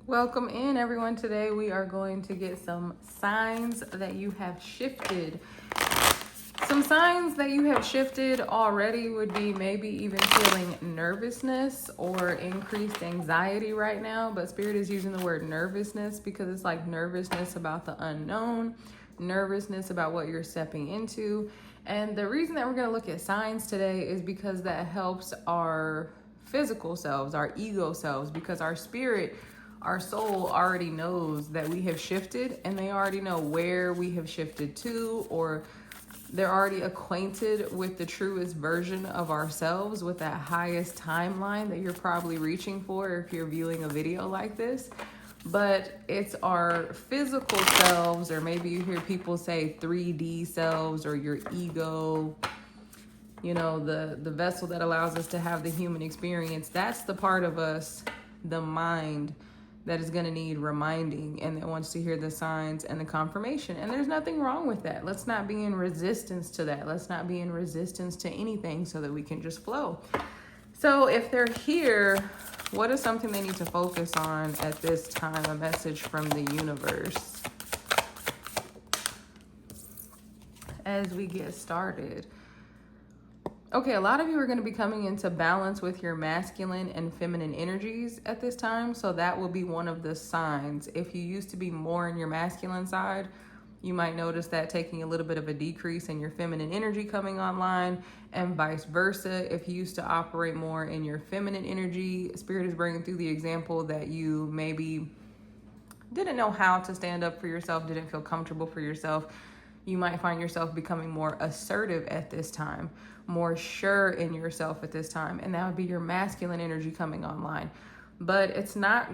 Welcome in, everyone. Today we are going to get some signs that you have shifted. Some signs that you have shifted already would be maybe even feeling nervousness or increased anxiety right now. But Spirit is using the word nervousness because it's like nervousness about the unknown, nervousness about what you're stepping into. And the reason that we're going to look at signs today is because that helps our physical selves, our ego selves, because our spirit, our soul already knows that we have shifted, and they already know where we have shifted to, or they're already acquainted with the truest version of ourselves, with that highest timeline that you're probably reaching for if you're viewing a video like this. But it's our physical selves, or maybe you hear people say 3D selves, or your ego, you know, the vessel that allows us to have the human experience. That's the part of us, the mind, that is going to need reminding and that wants to hear the signs and the confirmation. And there's nothing wrong with that. Let's not be in resistance to that. Let's not be in resistance to anything so that we can just flow. So if they're here, what is something they need to focus on at this time? A message from the universe as we get started. Okay, a lot of you are going to be coming into balance with your masculine and feminine energies at this time. So that will be one of the signs. If you used to be more in your masculine side, you might notice that taking a little bit of a decrease in your feminine energy coming online, and vice versa. If you used to operate more in your feminine energy, Spirit is bringing through the example that you maybe didn't know how to stand up for yourself, didn't feel comfortable for yourself. You might find yourself becoming more assertive at this time, more sure in yourself at this time, and that would be your masculine energy coming online. But it's not,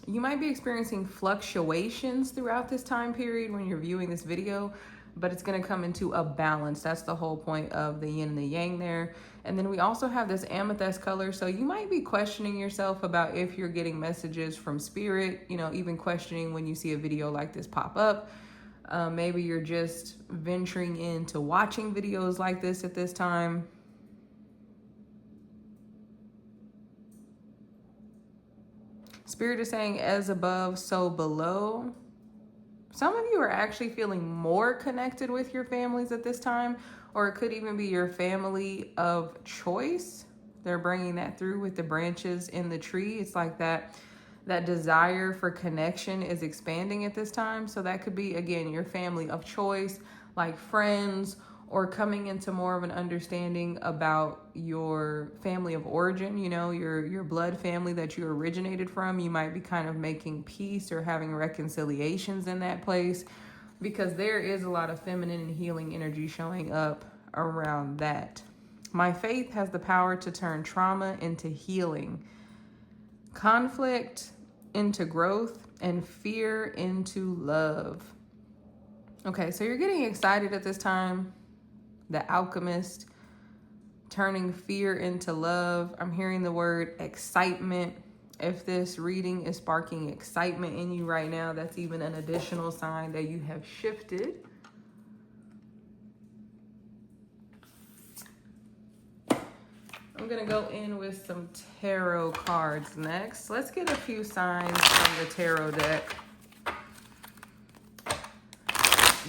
you might be experiencing fluctuations throughout this time period when you're viewing this video, but it's going to come into a balance. That's the whole point of the yin and the yang there. And then we also have this amethyst color, so you might be questioning yourself about if you're getting messages from spirit, you know, even questioning when you see a video like this pop up. Maybe you're just venturing into watching videos like this at this time. Spirit is saying, as above, so below. Some of you are actually feeling more connected with your families at this time, or it could even be your family of choice. They're bringing that through with the branches in the tree. It's like that desire for connection is expanding at this time. So that could be, again, your family of choice, like friends, or coming into more of an understanding about your family of origin, you know, your blood family that you originated from. You might be kind of making peace or having reconciliations in that place, because there is a lot of feminine and healing energy showing up around that. My faith has the power to turn trauma into healing, conflict into growth, and fear into love. Okay, so you're getting excited at this time. The alchemist, turning fear into love. I'm hearing the word excitement. If this reading is sparking excitement in you right now, that's even an additional sign that you have shifted. I'm going to go in with some tarot cards next. Let's get a few signs from the tarot deck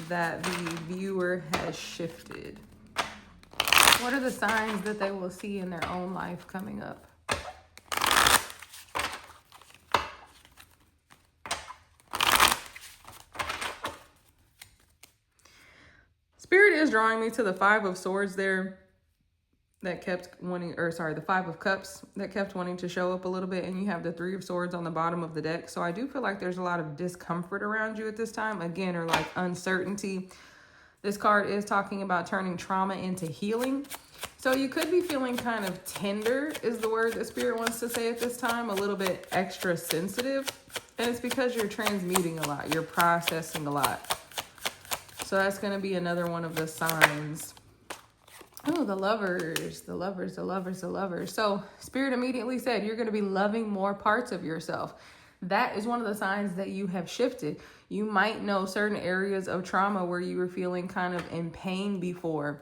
that the viewer has shifted. What are the signs that they will see in their own life coming up? Spirit is drawing me to the Five of Swords there. That kept wanting, or sorry, the Five of Cups that kept wanting to show up a little bit, and you have the Three of Swords on the bottom of the deck. So I do feel like there's a lot of discomfort around you at this time, again, or like uncertainty. This card is talking about turning trauma into healing. So you could be feeling kind of tender is the word that Spirit wants to say at this time, a little bit extra sensitive. And it's because you're transmuting a lot, you're processing a lot. So that's going to be another one of the signs. Oh, the lovers, the lovers, the lovers, the lovers. So Spirit immediately said, you're going to be loving more parts of yourself. That is one of the signs that you have shifted. You might know certain areas of trauma where you were feeling kind of in pain before.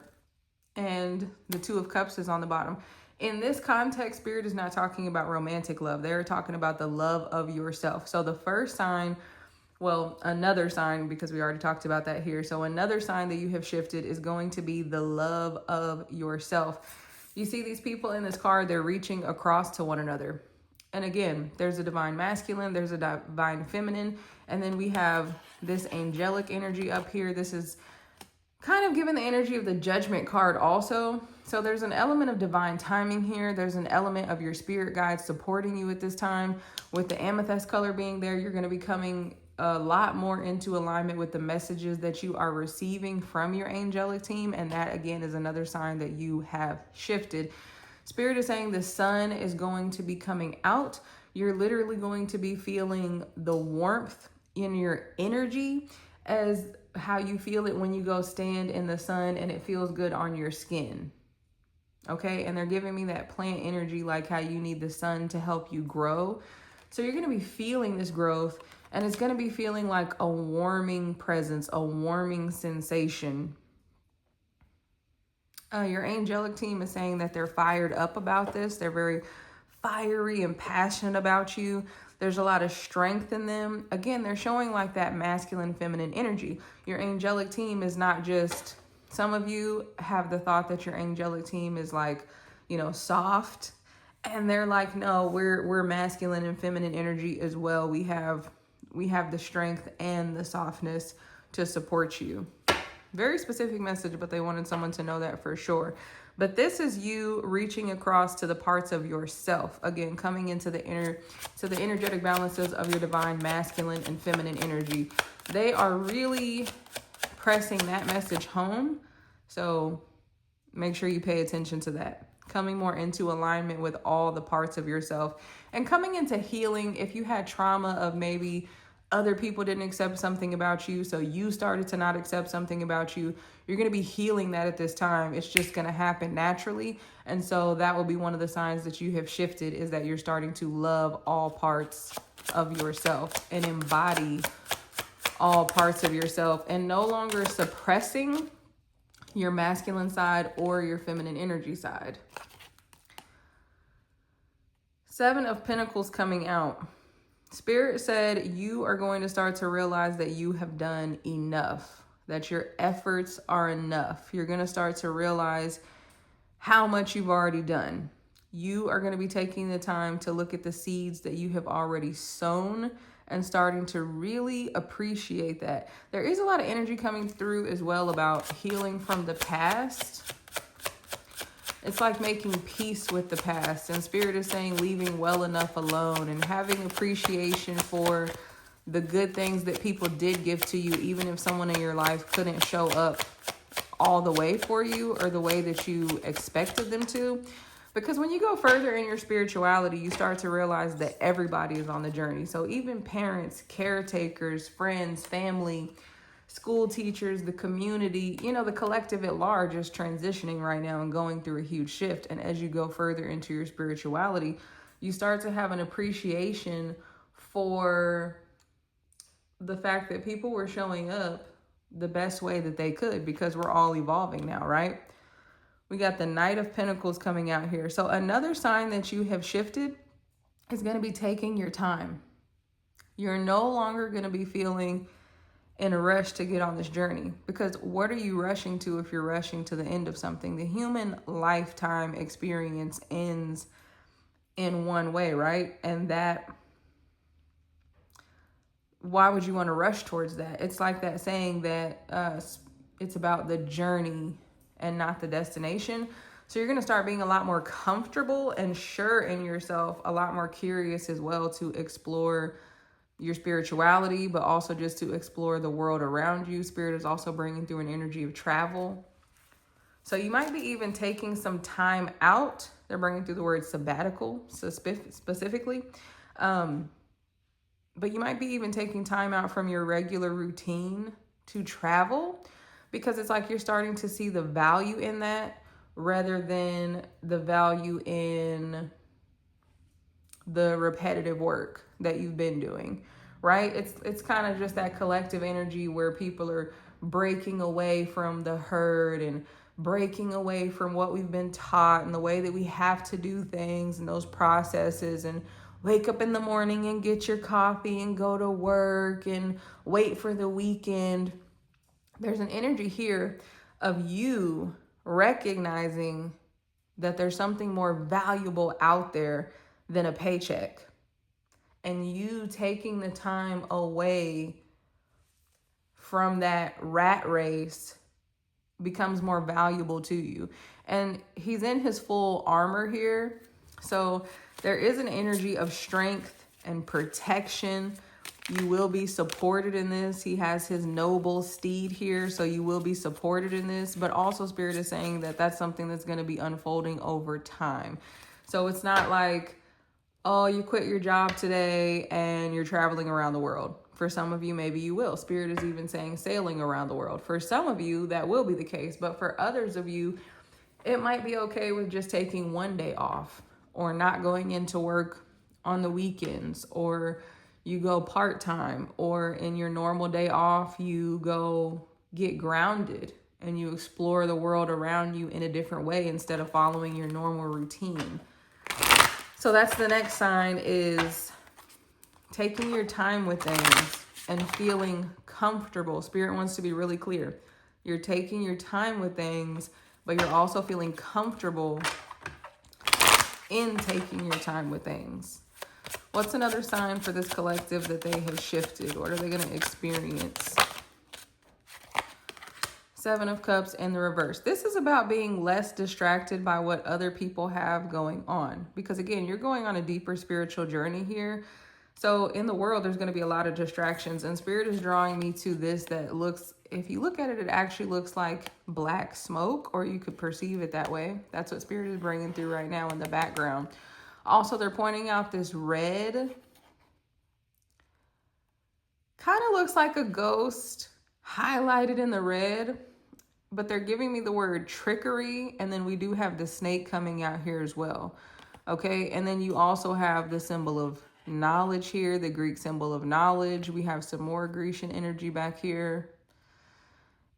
And the Two of Cups is on the bottom. In this context, Spirit is not talking about romantic love. They're talking about the love of yourself. So the first sign, well, another sign, because we already talked about that here. So another sign that you have shifted is going to be the love of yourself. You see these people in this card, they're reaching across to one another. And again, there's a divine masculine, there's a divine feminine, and then we have this angelic energy up here. This is kind of given the energy of the Judgment card also. So there's an element of divine timing here. There's an element of your spirit guides supporting you at this time. With the amethyst color being there, you're going to be coming a lot more into alignment with the messages that you are receiving from your angelic team. And that, again, is another sign that you have shifted. Spirit is saying the sun is going to be coming out. You're literally going to be feeling the warmth in your energy as how you feel it when you go stand in the sun and it feels good on your skin. Okay, and they're giving me that plant energy, like how you need the sun to help you grow. So you're going to be feeling this growth, and it's going to be feeling like a warming presence, a warming sensation. Your angelic team is saying that they're fired up about this. They're very fiery and passionate about you. There's a lot of strength in them. Again, they're showing like that masculine, feminine energy. Your angelic team is not just, some of you have the thought that your angelic team is like, you know, soft. And they're like, no, we're masculine and feminine energy as well. We have the strength and the softness to support you. Very specific message, but they wanted someone to know that for sure. But this is you reaching across to the parts of yourself. Again, coming into the energetic balances of your divine masculine and feminine energy. They are really pressing that message home. So make sure you pay attention to that. Coming more into alignment with all the parts of yourself and coming into healing. If you had trauma of maybe other people didn't accept something about you, so you started to not accept something about you, you're going to be healing that at this time. It's just going to happen naturally. And so that will be one of the signs that you have shifted, is that you're starting to love all parts of yourself and embody all parts of yourself and no longer suppressing your masculine side or your feminine energy side. 7 of Pentacles coming out. Spirit said you are going to start to realize that you have done enough, that your efforts are enough. You're going to start to realize how much you've already done. You are going to be taking the time to look at the seeds that you have already sown and starting to really appreciate that. There is a lot of energy coming through as well about healing from the past. It's like making peace with the past, and Spirit is saying leaving well enough alone and having appreciation for the good things that people did give to you, even if someone in your life couldn't show up all the way for you or the way that you expected them to. Because when you go further in your spirituality, you start to realize that everybody is on the journey. So even parents, caretakers, friends, family, school teachers, the community, you know, the collective at large is transitioning right now and going through a huge shift. And as you go further into your spirituality, you start to have an appreciation for the fact that people were showing up the best way that they could, because we're all evolving now, right? We got the Knight of Pentacles coming out here. So another sign that you have shifted is going to be taking your time. You're no longer going to be feeling in a rush to get on this journey, because what are you rushing to if you're rushing to the end of something? The human lifetime experience ends in one way, right? And that, why would you want to rush towards that? It's like that saying that it's about the journey and not the destination. So you're going to start being a lot more comfortable and sure in yourself, a lot more curious as well to explore your spirituality, but also just to explore the world around you. Spirit is also bringing through an energy of travel. So you might be even taking some time out. They're bringing through the word sabbatical specifically. But you might be even taking time out from your regular routine to travel, because it's like you're starting to see the value in that rather than the value in the repetitive work that you've been doing, right? It's kind of just that collective energy where people are breaking away from the herd and breaking away from what we've been taught and the way that we have to do things and those processes, and wake up in the morning and get your coffee and go to work and wait for the weekend. There's an energy here of you recognizing that there's something more valuable out there than a paycheck, and you taking the time away from that rat race becomes more valuable to you. And he's in his full armor here. So there is an energy of strength and protection. You will be supported in this. He has his noble steed here, so you will be supported in this. But also Spirit is saying that that's something that's going to be unfolding over time. So it's not like, oh, you quit your job today and you're traveling around the world. For some of you, maybe you will. Spirit is even saying sailing around the world. For some of you, that will be the case. But for others of you, it might be okay with just taking one day off, or not going into work on the weekends, or you go part-time, or in your normal day off, you go get grounded and you explore the world around you in a different way instead of following your normal routine. So that's the next sign, is taking your time with things and feeling comfortable. Spirit wants to be really clear. You're taking your time with things, but you're also feeling comfortable in taking your time with things. What's another sign for this collective that they have shifted? What are they going to experience? Seven of Cups in the reverse. This is about being less distracted by what other people have going on. Because again, you're going on a deeper spiritual journey here. So in the world, there's going to be a lot of distractions. And Spirit is drawing me to this that looks, if you look at it, it actually looks like black smoke, or you could perceive it that way. That's what Spirit is bringing through right now in the background. Also, they're pointing out this red. Kind of looks like a ghost highlighted in the red. But they're giving me the word trickery. And then we do have the snake coming out here as well. Okay. And then you also have the symbol of knowledge here, the Greek symbol of knowledge. We have some more Grecian energy back here.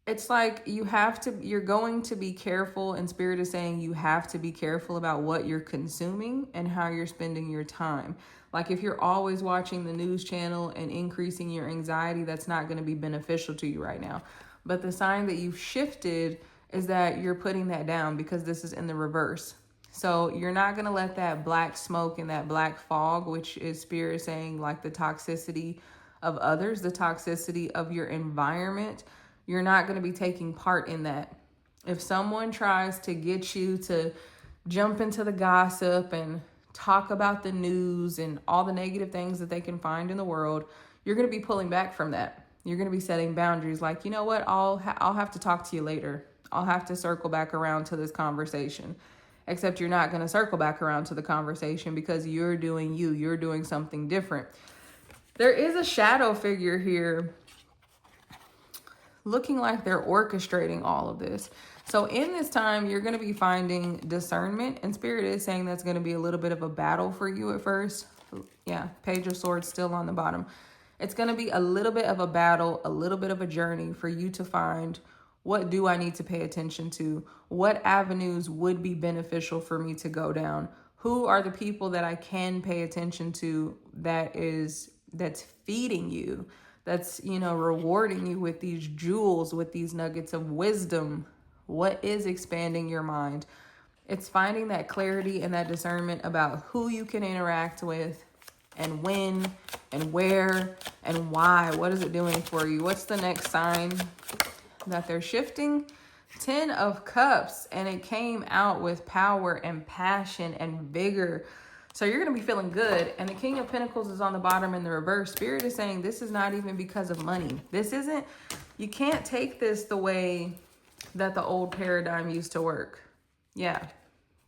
It's like you're going to be careful, and Spirit is saying you have to be careful about what you're consuming and how you're spending your time. Like if you're always watching the news channel and increasing your anxiety, that's not going to be beneficial to you right now. But the sign that you've shifted is that you're putting that down, because this is in the reverse. So you're not going to let that black smoke and that black fog, which is Spirit saying like the toxicity of others, the toxicity of your environment, you're not going to be taking part in that. If someone tries to get you to jump into the gossip and talk about the news and all the negative things that they can find in the world, you're going to be pulling back from that. You're going to be setting boundaries like, you know what, I'll have to talk to you later. I'll have to circle back around to this conversation. Except you're not going to circle back around to the conversation, because you're doing you. You're doing something different. There is a shadow figure here looking like they're orchestrating all of this. So in this time, you're going to be finding discernment. And Spirit is saying that's going to be a little bit of a battle for you at first. Yeah, Page of Swords still on the bottom. It's going to be a little bit of a battle, a little bit of a journey for you to find, what do I need to pay attention to? What avenues would be beneficial for me to go down? Who are the people that I can pay attention to that's feeding you, that's, rewarding you with these jewels, with these nuggets of wisdom? What is expanding your mind? It's finding that clarity and that discernment about who you can interact with, and when, and where, and why. What is it doing for you? What's the next sign that they're shifting? 10 of Cups, and it came out with power and passion and vigor. So you're going to be feeling good. And the King of Pentacles is on the bottom in the reverse. Spirit is saying this is not even because of money. You can't take this the way that the old paradigm used to work. Yeah,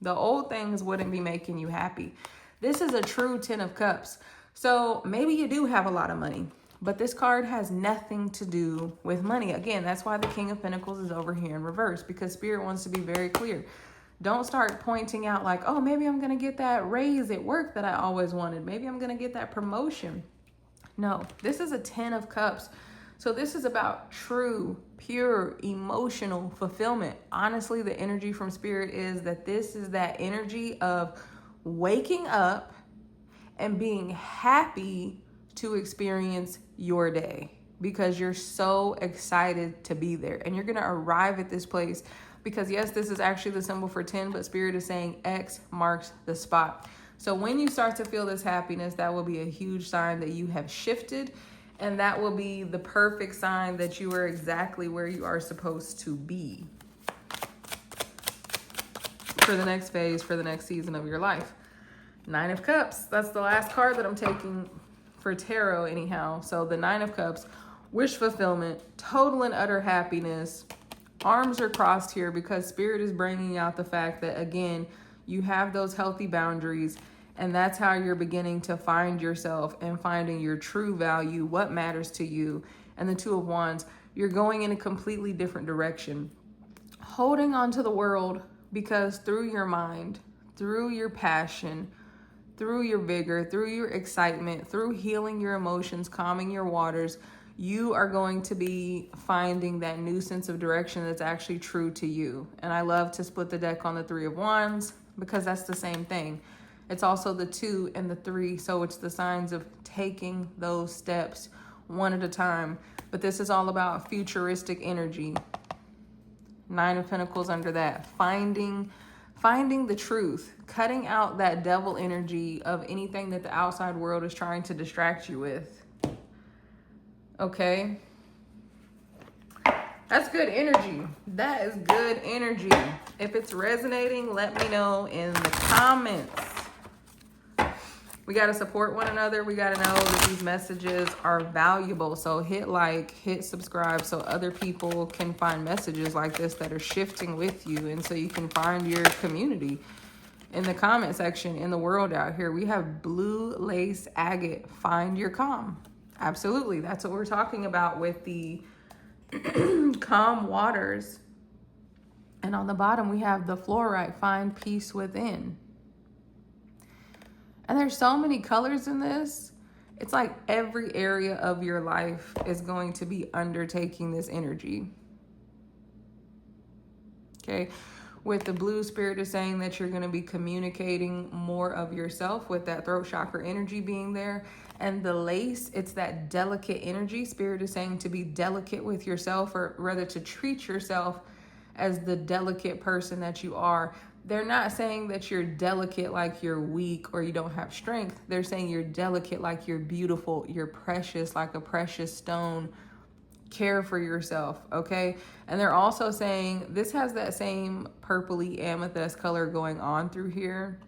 the old things wouldn't be making you happy. This is a true 10 of Cups. So maybe you do have a lot of money, but this card has nothing to do with money. Again, that's why the King of Pentacles is over here in reverse, because Spirit wants to be very clear. Don't start pointing out like, oh, maybe I'm going to get that raise at work that I always wanted. Maybe I'm going to get that promotion. No, this is a 10 of Cups. So this is about true, pure, emotional fulfillment. Honestly, the energy from Spirit is that this is that energy of waking up and being happy to experience your day because you're so excited to be there. And you're going to arrive at this place because, yes, this is actually the symbol for 10, but Spirit is saying X marks the spot. So when you start to feel this happiness, that will be a huge sign that you have shifted. And that will be the perfect sign that you are exactly where you are supposed to be for the next phase, for the next season of your life. 9 of Cups. That's the last card that I'm taking for tarot anyhow. So the 9 of Cups, wish fulfillment, total and utter happiness. Arms are crossed here because Spirit is bringing out the fact that, again, you have those healthy boundaries. And that's how you're beginning to find yourself and finding your true value, what matters to you. And the 2 of Wands, you're going in a completely different direction. Holding on to the world because through your mind, through your passion, through your vigor, through your excitement, through healing your emotions, calming your waters, you are going to be finding that new sense of direction that's actually true to you. And I love to split the deck on the 3 of Wands because that's the same thing. It's also the 2 and the 3. So it's the signs of taking those steps one at a time. But this is all about futuristic energy. 9 of Pentacles under that. Finding the truth. Cutting out that devil energy of anything that the outside world is trying to distract you with. Okay? That's good energy. That is good energy. If it's resonating, let me know in the comments. We got to support one another. We got to know that these messages are valuable. So hit like, hit subscribe so other people can find messages like this that are shifting with you. And so you can find your community in the comment section in the world out here. We have blue lace agate. Find your calm. Absolutely. That's what we're talking about with the calm waters. And on the bottom, we have the fluorite. Find peace within. And there's so many colors in this. It's like every area of your life is going to be undertaking this energy. Okay. With the blue, Spirit is saying that you're going to be communicating more of yourself with that throat chakra energy being there. And the lace, it's that delicate energy. Spirit is saying to be delicate with yourself, or rather to treat yourself as the delicate person that you are. They're not saying that you're delicate like you're weak or you don't have strength. They're saying you're delicate like you're beautiful, you're precious like a precious stone. Care for yourself, okay? And they're also saying this has that same purpley amethyst color going on through here.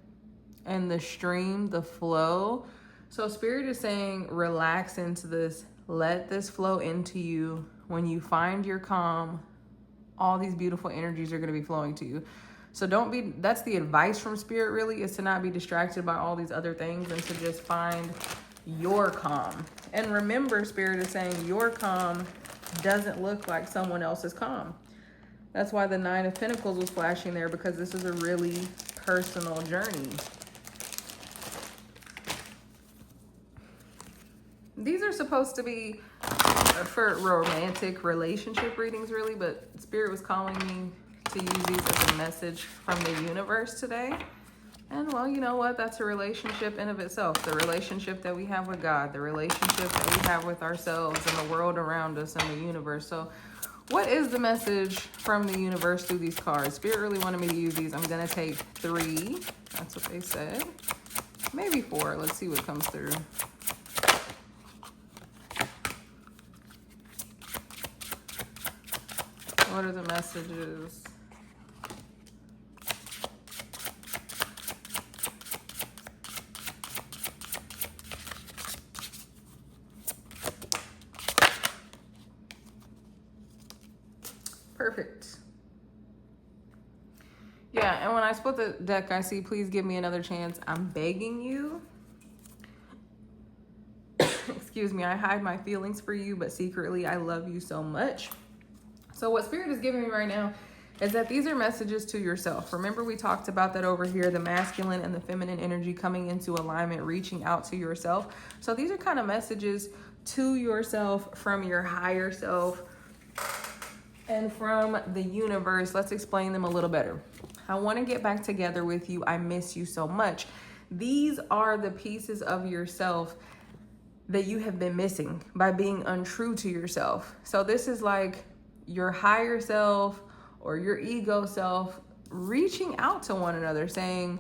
And the stream, the flow. So Spirit is saying relax into this. Let this flow into you. When you find your calm, all these beautiful energies are going to be flowing to you. So don't be, that's the advice from Spirit really, is to not be distracted by all these other things and to just find your calm. And remember, Spirit is saying your calm doesn't look like someone else's calm. That's why the 9 of Pentacles was flashing there, because this is a really personal journey. These are supposed to be for romantic relationship readings really, but Spirit was calling me to use these as a message from the universe today. And well, you know what? That's a relationship in of itself. The relationship that we have with God, the relationship that we have with ourselves and the world around us and the universe. So what is the message from the universe through these cards? Spirit really wanted me to use these. I'm going to take 3. That's what they said. Maybe 4. Let's see what comes through. What are the messages? Perfect. Yeah, and when I split the deck, I see, please give me another chance. I'm begging you. Excuse me, I hide my feelings for you, but secretly I love you so much. So what Spirit is giving me right now is that these are messages to yourself. Remember, we talked about that over here, the masculine and the feminine energy coming into alignment, reaching out to yourself. So these are kind of messages to yourself from your higher self and from the universe. Let's explain them a little better. I want to get back together with you. I miss you so much. These are the pieces of yourself that you have been missing by being untrue to yourself. So this is like your higher self or your ego self reaching out to one another saying,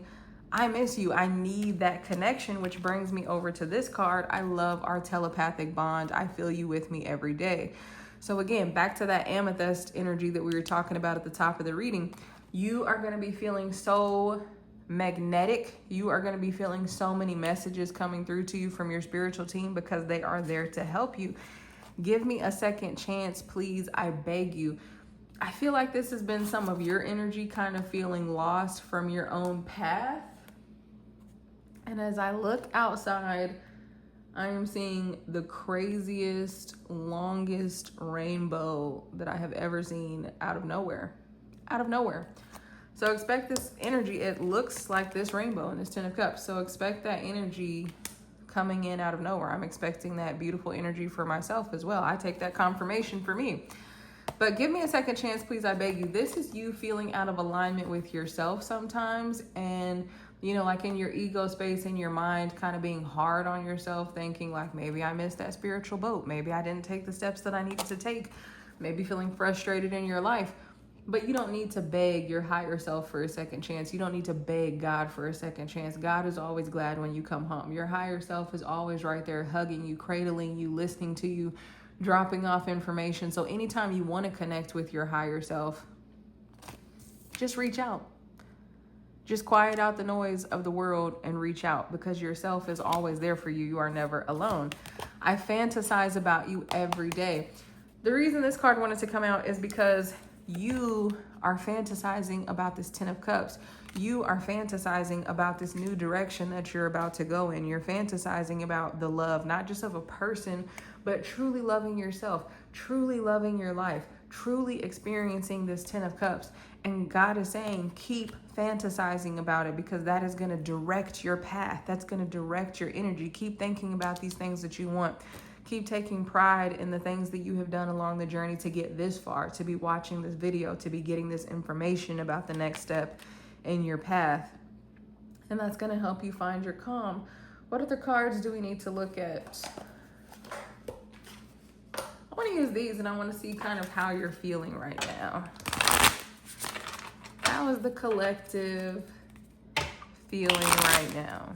I miss you. I need that connection, which brings me over to this card. I love our telepathic bond. I feel you with me every day. So again, back to that amethyst energy that we were talking about at the top of the reading. You are going to be feeling so magnetic. You are going to be feeling so many messages coming through to you from your spiritual team because they are there to help you. Give me a second chance, please. I beg you. I feel like this has been some of your energy kind of feeling lost from your own path. And as I look outside, I am seeing the craziest, longest rainbow that I have ever seen out of nowhere. Out of nowhere. So expect this energy. It looks like this rainbow in this 10 of Cups. So expect that energy coming in out of nowhere. I'm expecting that beautiful energy for myself as well. I take that confirmation for me. But give me a second chance, please. I beg you. This is you feeling out of alignment with yourself sometimes. And, you know, like in your ego space, in your mind, kind of being hard on yourself, thinking like, maybe I missed that spiritual boat. Maybe I didn't take the steps that I needed to take. Maybe feeling frustrated in your life. But you don't need to beg your higher self for a second chance. You don't need to beg God for a second chance. God is always glad when you come home. Your higher self is always right there, hugging you, cradling you, listening to you, dropping off information. So anytime you want to connect with your higher self, just reach out. Just quiet out the noise of the world and reach out, because yourself is always there for you. You are never alone. I fantasize about you every day. The reason this card wanted to come out is because you are fantasizing about this 10 of Cups. You are fantasizing about this new direction that you're about to go in. You're fantasizing about the love, not just of a person, but truly loving yourself, truly loving your life, truly experiencing this 10 of Cups. And God is saying, keep fantasizing about it, because that is going to direct your path. That's going to direct your energy. Keep thinking about these things that you want. Keep taking pride in the things that you have done along the journey to get this far, to be watching this video, to be getting this information about the next step in your path. And that's going to help you find your calm. What other cards do we need to look at? I want to use these, and I want to see kind of how you're feeling right now. How is the collective feeling right now?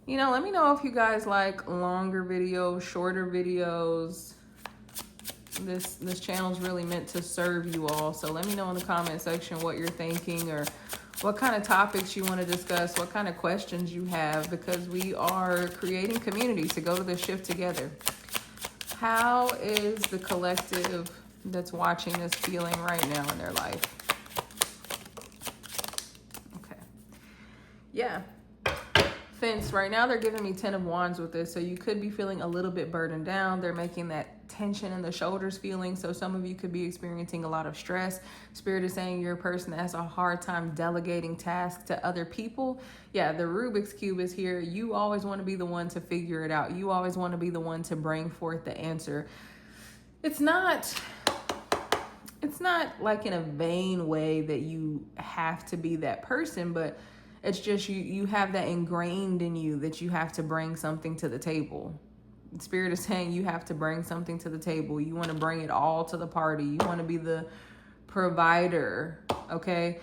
You know, let me know if you guys like longer videos, shorter videos. This channel is really meant to serve you all. So let me know in the comment section what you're thinking, or what kind of topics you want to discuss, what kind of questions you have, because we are creating community to go to this shift together. How is the collective that's watching this feeling right now in their life? Okay. Yeah. Fence, right now they're giving me 10 of Wands with this. So you could be feeling a little bit burdened down. They're making that tension in the shoulders feeling. So some of you could be experiencing a lot of stress. Spirit is saying you're a person that has a hard time delegating tasks to other people. Yeah, the Rubik's Cube is here. You always want to be the one to figure it out. You always want to be the one to bring forth the answer. It's not like in a vain way that you have to be that person, but it's just you have that ingrained in you that you have to bring something to the table. Spirit is saying you have to bring something to the table. You want to bring it all to the party. You want to be the provider, okay?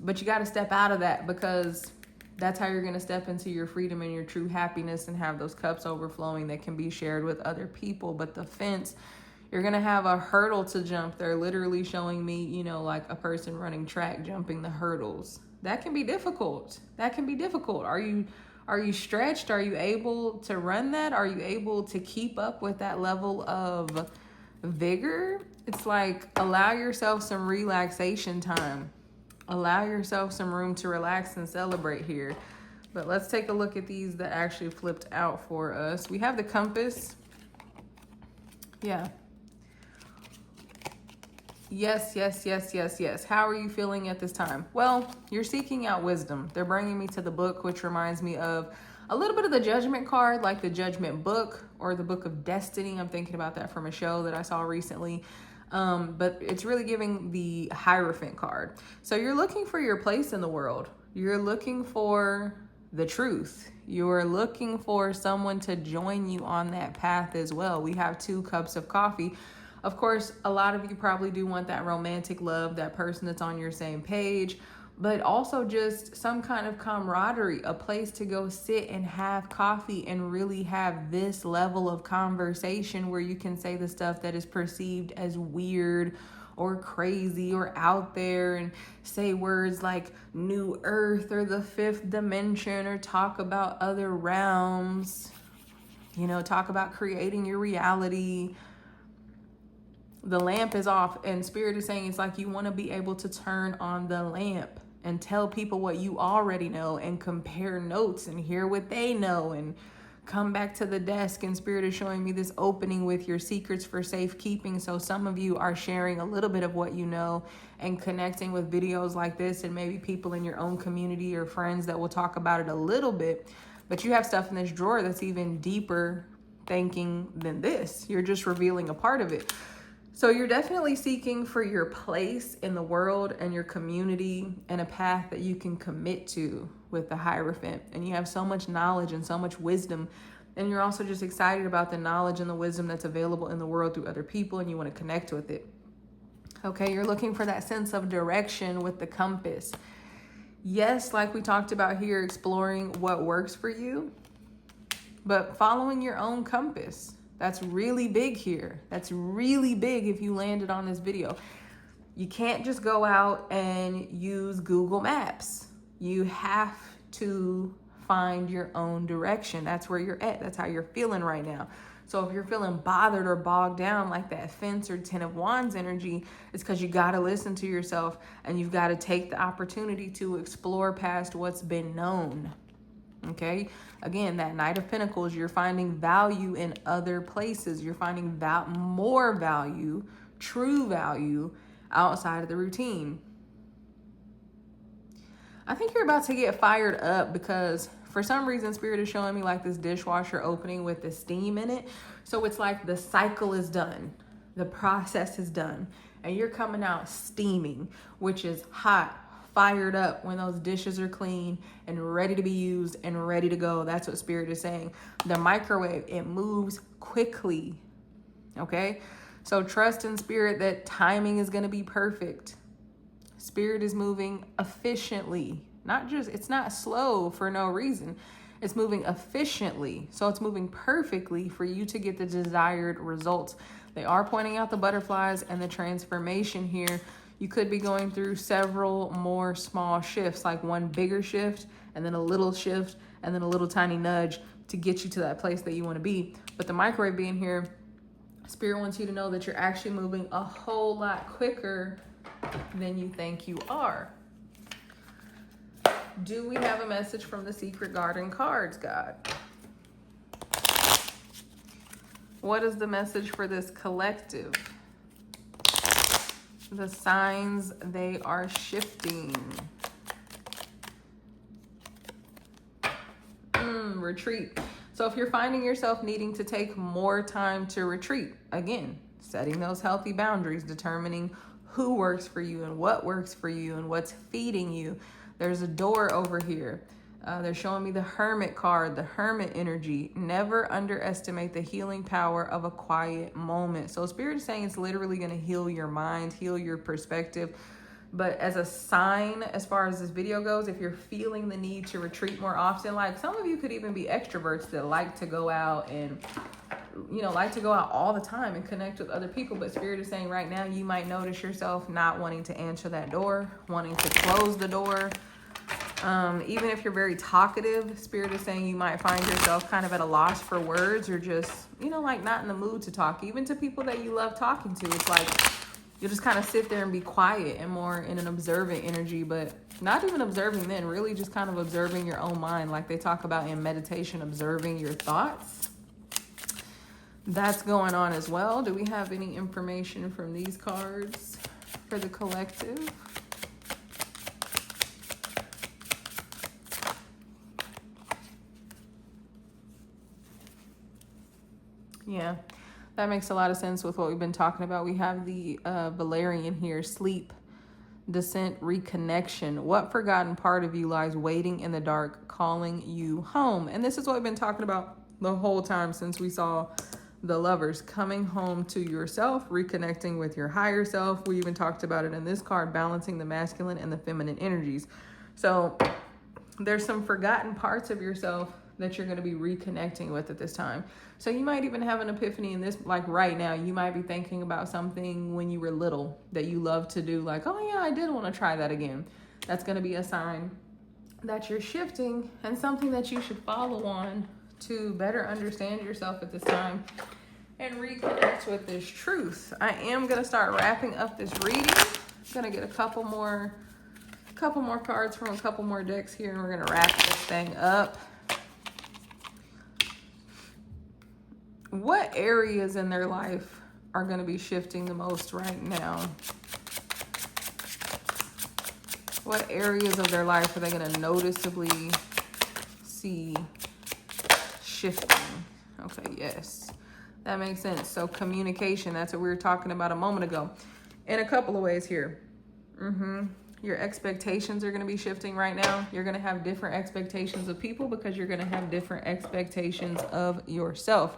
But you got to step out of that, because that's how you're going to step into your freedom and your true happiness and have those cups overflowing that can be shared with other people. But the fence, you're going to have a hurdle to jump. They're literally showing me, you know, like a person running track, jumping the hurdles. That can be difficult. That can be difficult. Are you stretched? Are you able to run that? Are you able to keep up with that level of vigor? It's like, allow yourself some relaxation time. Allow yourself some room to relax and celebrate here. But let's take a look at these that actually flipped out for us. We have the compass. Yeah. Yes, yes, yes, yes, yes. How are you feeling at this time? Well, you're seeking out wisdom. They're bringing me to the book, which reminds me of a little bit of the Judgment card, like the Judgment book or the Book of Destiny. I'm thinking about that from a show that I saw recently. But it's really giving the Hierophant card. So you're looking for your place in the world. You're looking for the truth. You're looking for someone to join you on that path as well. We have 2 cups of coffee. Of course, a lot of you probably do want that romantic love, that person that's on your same page, but also just some kind of camaraderie, a place to go sit and have coffee and really have this level of conversation where you can say the stuff that is perceived as weird or crazy or out there, and say words like new earth or the 5th dimension, or talk about other realms, talk about creating your reality. The lamp is off, and Spirit is saying it's like you want to be able to turn on the lamp and tell people what you already know and compare notes and hear what they know and come back to the desk. And Spirit is showing me this opening with your secrets for safekeeping. So some of you are sharing a little bit of what you know and connecting with videos like this, and maybe people in your own community or friends that will talk about it a little bit. But you have stuff in this drawer that's even deeper thinking than this. You're just revealing a part of it. So you're definitely seeking for your place in the world and your community and a path that you can commit to with the Hierophant. And you have so much knowledge and so much wisdom. And you're also just excited about the knowledge and the wisdom that's available in the world through other people, and you want to connect with it. Okay, you're looking for that sense of direction with the compass. Yes, like we talked about here, exploring what works for you, but following your own compass. That's really big here. That's really big if you landed on this video. You can't just go out and use Google Maps. You have to find your own direction. That's where you're at. That's how you're feeling right now. So if you're feeling bothered or bogged down like that Fence or 10 of Wands energy, it's because you got to listen to yourself, and you've got to take the opportunity to explore past what's been known. Okay, again, that Knight of Pentacles, you're finding value in other places. You're finding more value, true value, outside of the routine. I think you're about to get fired up because for some reason, Spirit is showing me like this dishwasher opening with the steam in it. So it's like the cycle is done. The process is done. And you're coming out steaming, which is hot, fired up when those dishes are clean and ready to be used and ready to go. That's what Spirit is saying. The microwave, it moves quickly. Okay? So trust in Spirit that timing is going to be perfect. Spirit is moving efficiently. It's not slow for no reason. It's moving efficiently. So it's moving perfectly for you to get the desired results. They are pointing out the butterflies and the transformation here. You could be going through several more small shifts, like one bigger shift and then a little shift and then a little tiny nudge to get you to that place that you want to be. But the microwave being here, Spirit wants you to know that you're actually moving a whole lot quicker than you think you are. Do we have a message from the Secret Garden cards, God? What is the message for this collective? The signs they are shifting. Retreat. So if you're finding yourself needing to take more time to retreat, again, setting those healthy boundaries, determining who works for you and what works for you and what's feeding you. There's a door over here. They're showing me the Hermit card, the Hermit energy. Never underestimate the healing power of a quiet moment. So Spirit is saying it's literally going to heal your mind, heal your perspective. But as a sign, as far as this video goes, if you're feeling the need to retreat more often, like some of you could even be extroverts that like to go out and, like to go out all the time and connect with other people. But Spirit is saying right now, you might notice yourself not wanting to answer that door, wanting to close the door. Even if you're very talkative, Spirit is saying you might find yourself kind of at a loss for words, or just, like not in the mood to talk, even to people that you love talking to. It's like you'll just kind of sit there and be quiet and more in an observant energy, but not even observing then, really just kind of observing your own mind, like they talk about in meditation, observing your thoughts. That's going on as well. Do we have any information from these cards? for the collective. Yeah, that makes a lot of sense with what we've been talking about. We have the Valerian here, sleep, descent, reconnection. What forgotten part of you lies waiting in the dark, calling you home? And this is what we've been talking about the whole time since we saw the Lovers, coming home to yourself, reconnecting with your higher self. We even talked about it in this card, balancing the masculine and the feminine energies. So there's some forgotten parts of yourself that you're going to be reconnecting with at this time. So you might even have an epiphany in this, like right now, you might be thinking about something when you were little that you loved to do, like, oh yeah, I did want to try that again. That's going to be a sign that you're shifting and something that you should follow on to better understand yourself at this time and reconnect with this truth. I am going to start wrapping up this reading. I'm going to get a couple more cards from a couple more decks here, and we're going to wrap this thing up. What areas in their life are going to be shifting the most right now? What areas of their life are they going to noticeably see shifting? Okay, yes. That makes sense. So communication, that's what we were talking about a moment ago. In a couple of ways here. Your expectations are going to be shifting right now. You're going to have different expectations of people because you're going to have different expectations of yourself.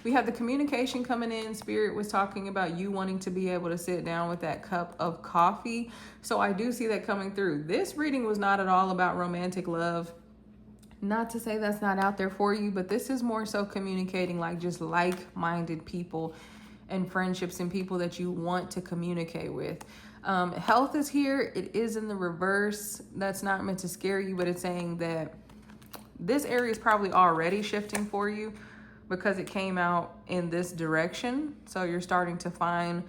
We have the communication coming in. Spirit was talking about you wanting to be able to sit down with that cup of coffee. So I do see that coming through. This reading was not at all about romantic love. Not to say that's not out there for you, but this is more so communicating like just like-minded people and friendships and people that you want to communicate with. Health is here. It is in the reverse. That's not meant to scare you, but it's saying that this area is probably already shifting for you because it came out in this direction. So you're starting to find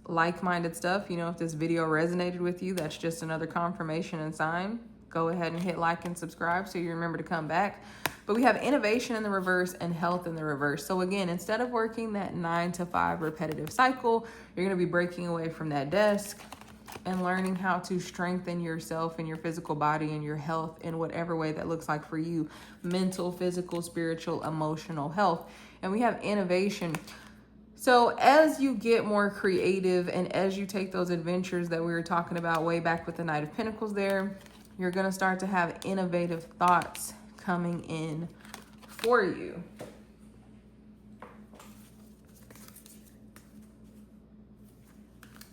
like-minded stuff. You know, if this video resonated with you, that's just another confirmation and sign. Go ahead and hit like and subscribe so you remember to come back. But we have innovation in the reverse and health in the reverse. So again, instead of working that 9 to 5 repetitive cycle, you're going to be breaking away from that desk and learning how to strengthen yourself and your physical body and your health in whatever way that looks like for you. Mental, physical, spiritual, emotional health. And we have innovation. So as you get more creative and as you take those adventures that we were talking about way back with the Knight of Pentacles there, you're going to start to have innovative thoughts coming in for you.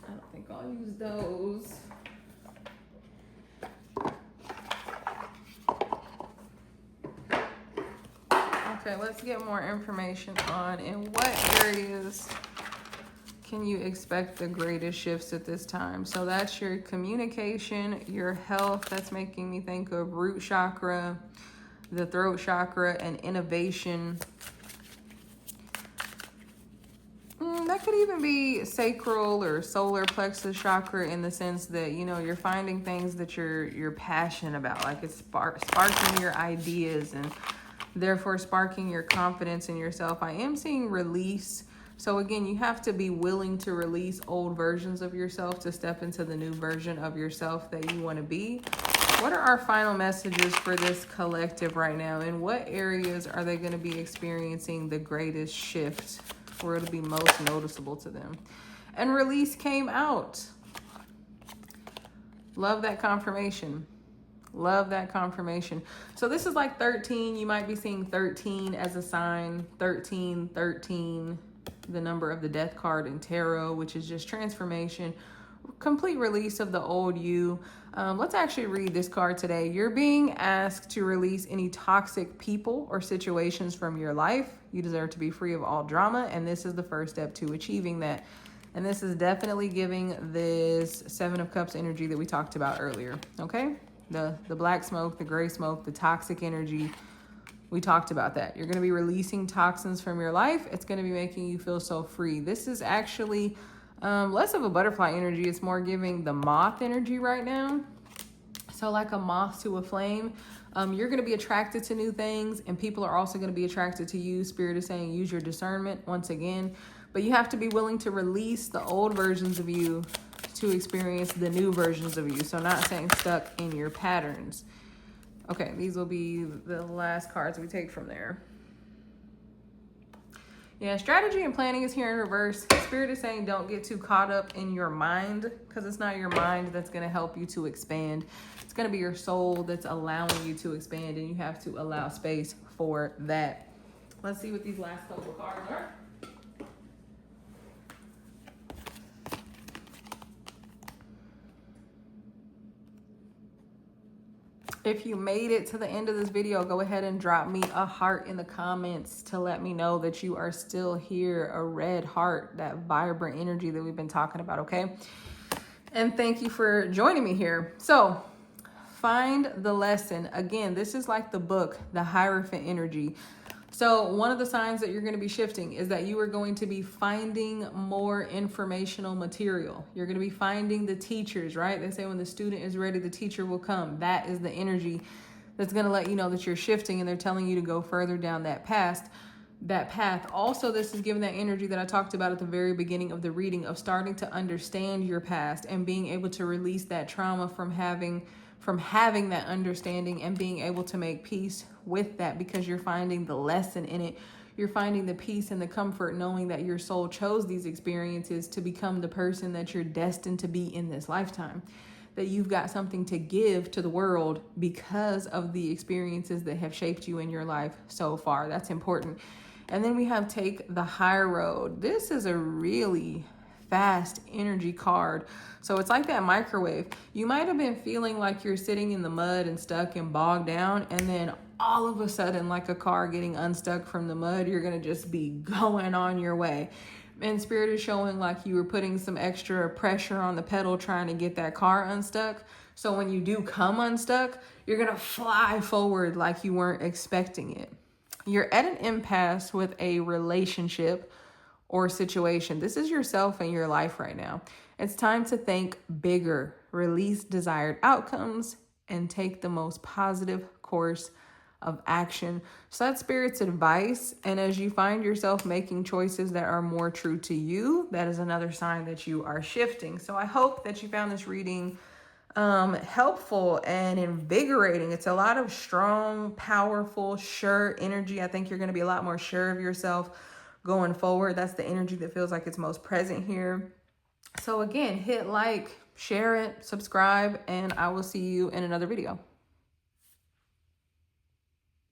I don't think I'll use those. Okay, let's get more information on in what areas can you expect the greatest shifts at this time. So that's your communication, your health. That's making me think of root chakra, the throat chakra, and innovation. That could even be sacral or solar plexus chakra in the sense that, you know, you're finding things that you're passionate about, like it's sparking your ideas and therefore sparking your confidence in yourself. I am seeing release. So again, you have to be willing to release old versions of yourself to step into the new version of yourself that you want to be. What are our final messages for this collective right now? In what areas are they going to be experiencing the greatest shift where it'll be most noticeable to them? And release came out. Love that confirmation. Love that confirmation. So this is like 13. You might be seeing 13 as a sign. 13, the number of the death card in tarot, which is just transformation, complete release of the old you. Let's actually read this card today. You're being asked to release any toxic people or situations from your life. You deserve to be free of all drama, and this is the first step to achieving that. And this is definitely giving this 7 of Cups energy that we talked about earlier, okay? The black smoke, the gray smoke, the toxic energy. We talked about that. You're going to be releasing toxins from your life. It's going to be making you feel so free. This is actually less of a butterfly energy. It's more giving the moth energy right now. So like a moth to a flame. You're going to be attracted to new things, and people are also going to be attracted to you. Spirit is saying use your discernment once again. But you have to be willing to release the old versions of you to experience the new versions of you. So not staying stuck in your patterns. Okay, these will be the last cards we take from there. Yeah, strategy and planning is here in reverse. Spirit is saying don't get too caught up in your mind, because it's not your mind that's going to help you to expand. It's going to be your soul that's allowing you to expand, and you have to allow space for that. Let's see what these last couple of cards are. If you made it to the end of this video, go ahead and drop me a heart in the comments to let me know that you are still here. A red heart, that vibrant energy that we've been talking about, okay? And thank you for joining me here. So, find the lesson. Again, this is like the book, The Hierophant Energy. So one of the signs that you're going to be shifting is that you are going to be finding more informational material. You're going to be finding the teachers, right? They say when the student is ready, the teacher will come. That is the energy that's going to let you know that you're shifting, and they're telling you to go further down that path. Also, this is giving that energy that I talked about at the very beginning of the reading, of starting to understand your past and being able to release that trauma from having that understanding, and being able to make peace with that, because you're finding the lesson in it. You're finding the peace and the comfort knowing that your soul chose these experiences to become the person that you're destined to be in this lifetime. That you've got something to give to the world because of the experiences that have shaped you in your life so far. That's important. And then we have Take the High Road. This is a really fast energy card. So it's like that microwave. You might have been feeling like you're sitting in the mud and stuck and bogged down, and then all of a sudden, like a car getting unstuck from the mud, you're going to just be going on your way. And Spirit is showing like you were putting some extra pressure on the pedal trying to get that car unstuck. So when you do come unstuck, you're going to fly forward like you weren't expecting it. You're at an impasse with a relationship or situation. This is yourself and your life right now. It's time to think bigger, release desired outcomes, and take the most positive course of action. So that's Spirit's advice. And as you find yourself making choices that are more true to you, that is another sign that you are shifting. So I hope that you found this reading helpful and invigorating. It's a lot of strong, powerful, sure energy. I think you're going to be a lot more sure of yourself going forward. That's the energy that feels like it's most present here. So again, hit like, share it, subscribe, and I will see you in another video.